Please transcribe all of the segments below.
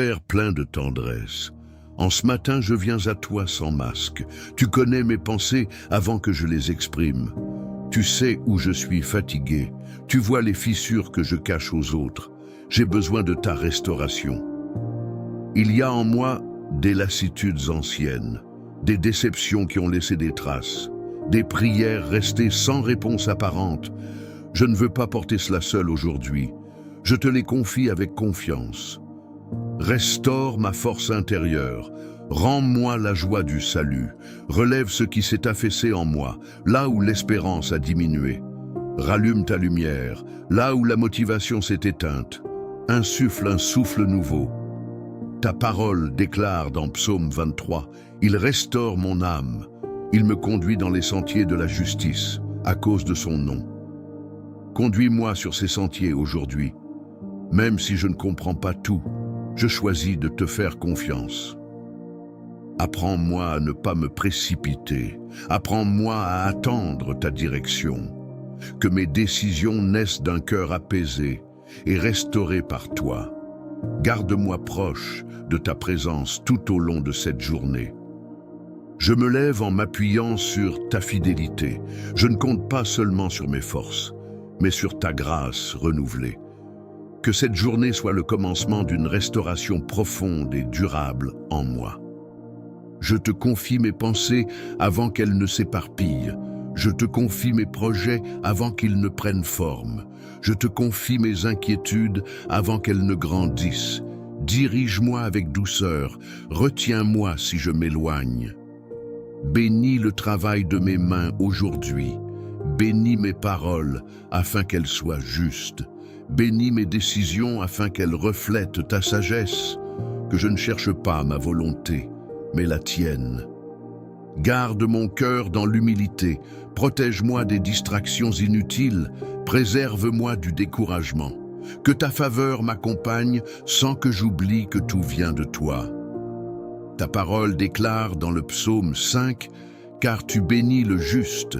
Père plein de tendresse, en ce matin je viens à toi sans masque. Tu connais mes pensées avant que je les exprime. Tu sais où je suis fatigué. Tu vois les fissures que je cache aux autres. J'ai besoin de ta restauration. Il y a en moi des lassitudes anciennes, des déceptions qui ont laissé des traces, des prières restées sans réponse apparente. Je ne veux pas porter cela seul aujourd'hui. Je te les confie avec confiance. Restaure ma force intérieure. Rends-moi la joie du salut. Relève ce qui s'est affaissé en moi, là où l'espérance a diminué. Rallume ta lumière, là où la motivation s'est éteinte. Insuffle un souffle nouveau. Ta parole déclare dans Psaume 23, « Il restaure mon âme. Il me conduit dans les sentiers de la justice, à cause de son nom. » Conduis-moi sur ces sentiers aujourd'hui. Même si je ne comprends pas tout, je choisis de te faire confiance. Apprends-moi à ne pas me précipiter. Apprends-moi à attendre ta direction. Que mes décisions naissent d'un cœur apaisé et restauré par toi. Garde-moi proche de ta présence tout au long de cette journée. Je me lève en m'appuyant sur ta fidélité. Je ne compte pas seulement sur mes forces, mais sur ta grâce renouvelée. Que cette journée soit le commencement d'une restauration profonde et durable en moi. Je te confie mes pensées avant qu'elles ne s'éparpillent. Je te confie mes projets avant qu'ils ne prennent forme. Je te confie mes inquiétudes avant qu'elles ne grandissent. Dirige-moi avec douceur, retiens-moi si je m'éloigne. Bénis le travail de mes mains aujourd'hui. Bénis mes paroles afin qu'elles soient justes. Bénis mes décisions afin qu'elles reflètent ta sagesse. Que je ne cherche pas ma volonté, mais la tienne. Garde mon cœur dans l'humilité, protège-moi des distractions inutiles, préserve-moi du découragement. Que ta faveur m'accompagne sans que j'oublie que tout vient de toi. Ta parole déclare dans le psaume 5, « Car tu bénis le juste,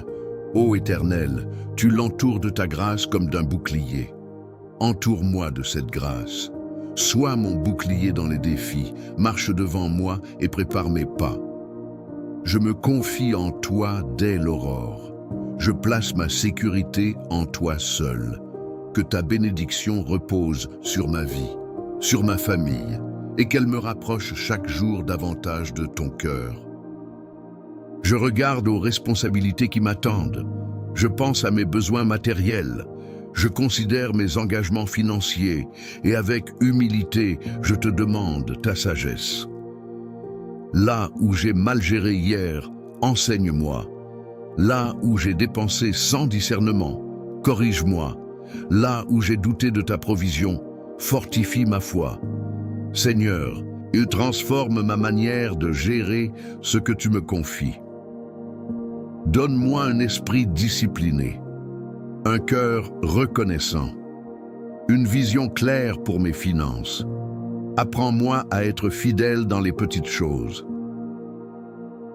ô Éternel, tu l'entoures de ta grâce comme d'un bouclier. Entoure-moi de cette grâce. Sois mon bouclier dans les défis, marche devant moi et prépare mes pas. Je me confie en toi dès l'aurore. Je place ma sécurité en toi seul. Que ta bénédiction repose sur ma vie, sur ma famille, et qu'elle me rapproche chaque jour davantage de ton cœur. Je regarde aux responsabilités qui m'attendent. Je pense à mes besoins matériels. Je considère mes engagements financiers et avec humilité, je te demande ta sagesse. Là où j'ai mal géré hier, enseigne-moi. Là où j'ai dépensé sans discernement, corrige-moi. Là où j'ai douté de ta provision, fortifie ma foi. Seigneur, il transforme ma manière de gérer ce que tu me confies. Donne-moi un esprit discipliné, un cœur reconnaissant, une vision claire pour mes finances. Apprends-moi à être fidèle dans les petites choses.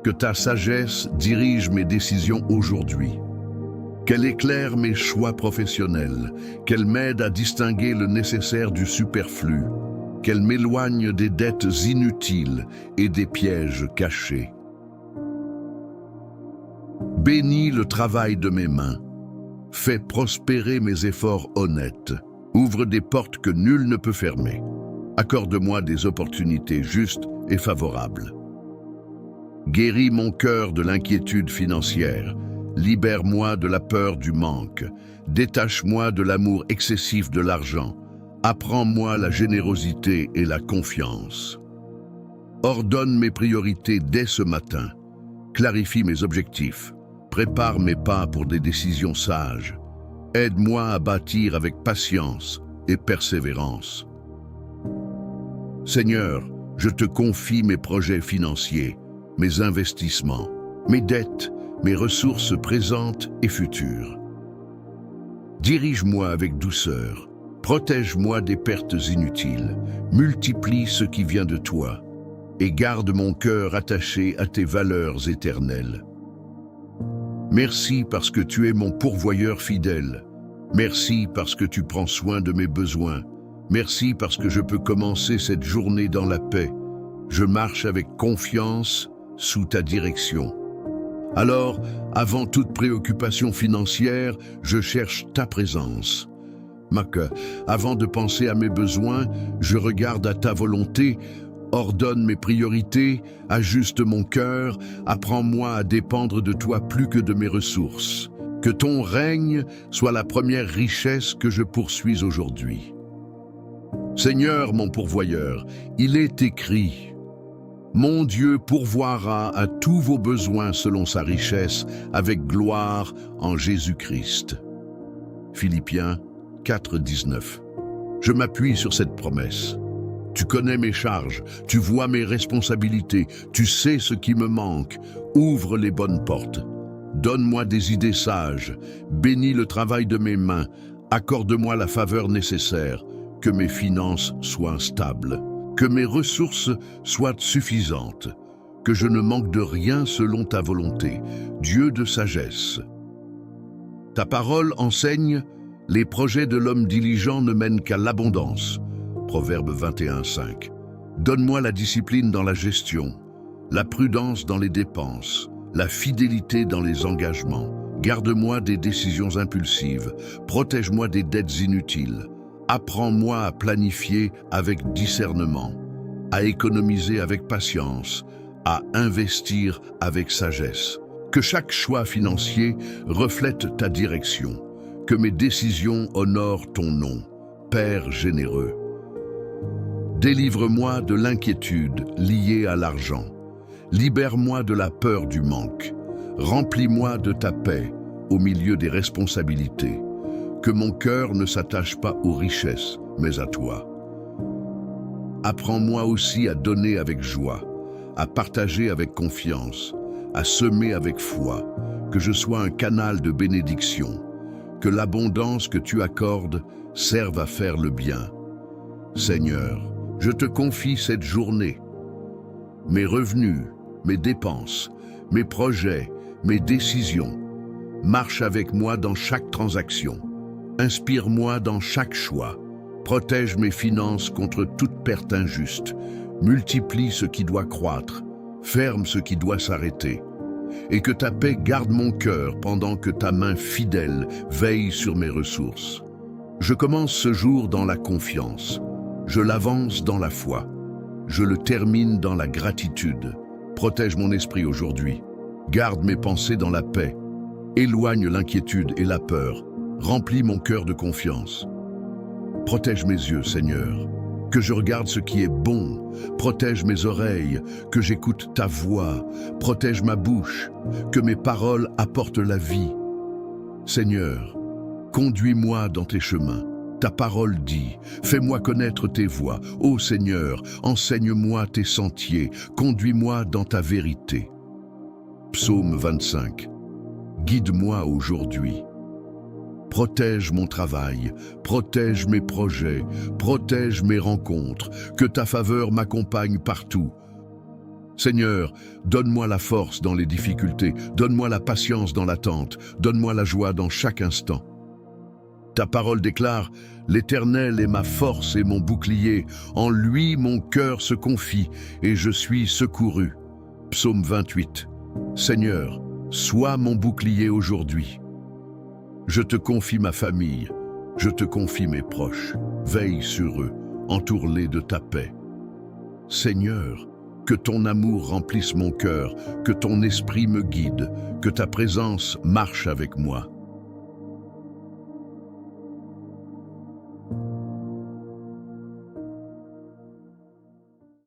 Que ta sagesse dirige mes décisions aujourd'hui. Qu'elle éclaire mes choix professionnels, qu'elle m'aide à distinguer le nécessaire du superflu, qu'elle m'éloigne des dettes inutiles et des pièges cachés. Bénis le travail de mes mains. Fais prospérer mes efforts honnêtes. Ouvre des portes que nul ne peut fermer. Accorde-moi des opportunités justes et favorables. Guéris mon cœur de l'inquiétude financière. Libère-moi de la peur du manque. Détache-moi de l'amour excessif de l'argent. Apprends-moi la générosité et la confiance. Ordonne mes priorités dès ce matin. Clarifie mes objectifs. Prépare mes pas pour des décisions sages. Aide-moi à bâtir avec patience et persévérance. Seigneur, je te confie mes projets financiers, mes investissements, mes dettes, mes ressources présentes et futures. Dirige-moi avec douceur, protège-moi des pertes inutiles, multiplie ce qui vient de toi et garde mon cœur attaché à tes valeurs éternelles. Merci parce que tu es mon pourvoyeur fidèle. Merci parce que tu prends soin de mes besoins. Merci parce que je peux commencer cette journée dans la paix. Je marche avec confiance sous ta direction. Alors, avant toute préoccupation financière, je cherche ta présence. Avant de penser à mes besoins, je regarde à ta volonté, ordonne mes priorités, ajuste mon cœur, apprends-moi à dépendre de toi plus que de mes ressources. Que ton règne soit la première richesse que je poursuis aujourd'hui. Seigneur, mon pourvoyeur, il est écrit: mon Dieu pourvoira à tous vos besoins selon sa richesse, avec gloire en Jésus-Christ. Philippiens 4, 19. Je m'appuie sur cette promesse. Tu connais mes charges, tu vois mes responsabilités, tu sais ce qui me manque. Ouvre les bonnes portes. Donne-moi des idées sages, bénis le travail de mes mains, accorde-moi la faveur nécessaire, que mes finances soient stables, que mes ressources soient suffisantes, que je ne manque de rien selon ta volonté, Dieu de sagesse. Ta parole enseigne: les projets de l'homme diligent ne mènent qu'à l'abondance. Proverbe 21, 5. Donne-moi la discipline dans la gestion, la prudence dans les dépenses, la fidélité dans les engagements. Garde-moi des décisions impulsives, protège-moi des dettes inutiles. Apprends-moi à planifier avec discernement, à économiser avec patience, à investir avec sagesse. Que chaque choix financier reflète ta direction, que mes décisions honorent ton nom, Père généreux. Délivre-moi de l'inquiétude liée à l'argent. Libère-moi de la peur du manque. Remplis-moi de ta paix au milieu des responsabilités. Que mon cœur ne s'attache pas aux richesses, mais à toi. Apprends-moi aussi à donner avec joie, à partager avec confiance, à semer avec foi, que je sois un canal de bénédiction, que l'abondance que tu accordes serve à faire le bien. Seigneur, je te confie cette journée. Mes revenus, mes dépenses, mes projets, mes décisions. Marche avec moi dans chaque transaction. Inspire-moi dans chaque choix. Protège mes finances contre toute perte injuste. Multiplie ce qui doit croître. Ferme ce qui doit s'arrêter. Et que ta paix garde mon cœur pendant que ta main fidèle veille sur mes ressources. Je commence ce jour dans la confiance. Je l'avance dans la foi. Je le termine dans la gratitude. Protège mon esprit aujourd'hui. Garde mes pensées dans la paix. Éloigne l'inquiétude et la peur. Remplis mon cœur de confiance. Protège mes yeux, Seigneur, que je regarde ce qui est bon. Protège mes oreilles, que j'écoute ta voix. Protège ma bouche, que mes paroles apportent la vie. Seigneur, conduis-moi dans tes chemins. Ta parole dit: fais-moi connaître tes voies. Ô Seigneur, enseigne-moi tes sentiers. Conduis-moi dans ta vérité. Psaume 25. Guide-moi aujourd'hui. Protège mon travail, protège mes projets, protège mes rencontres, que ta faveur m'accompagne partout. Seigneur, donne-moi la force dans les difficultés, donne-moi la patience dans l'attente, donne-moi la joie dans chaque instant. Ta parole déclare: l'Éternel est ma force et mon bouclier, en lui mon cœur se confie et je suis secouru. Psaume 28. Seigneur, sois mon bouclier aujourd'hui. Je te confie ma famille, je te confie mes proches. Veille sur eux, entoure-les de ta paix. Seigneur, que ton amour remplisse mon cœur, que ton esprit me guide, que ta présence marche avec moi.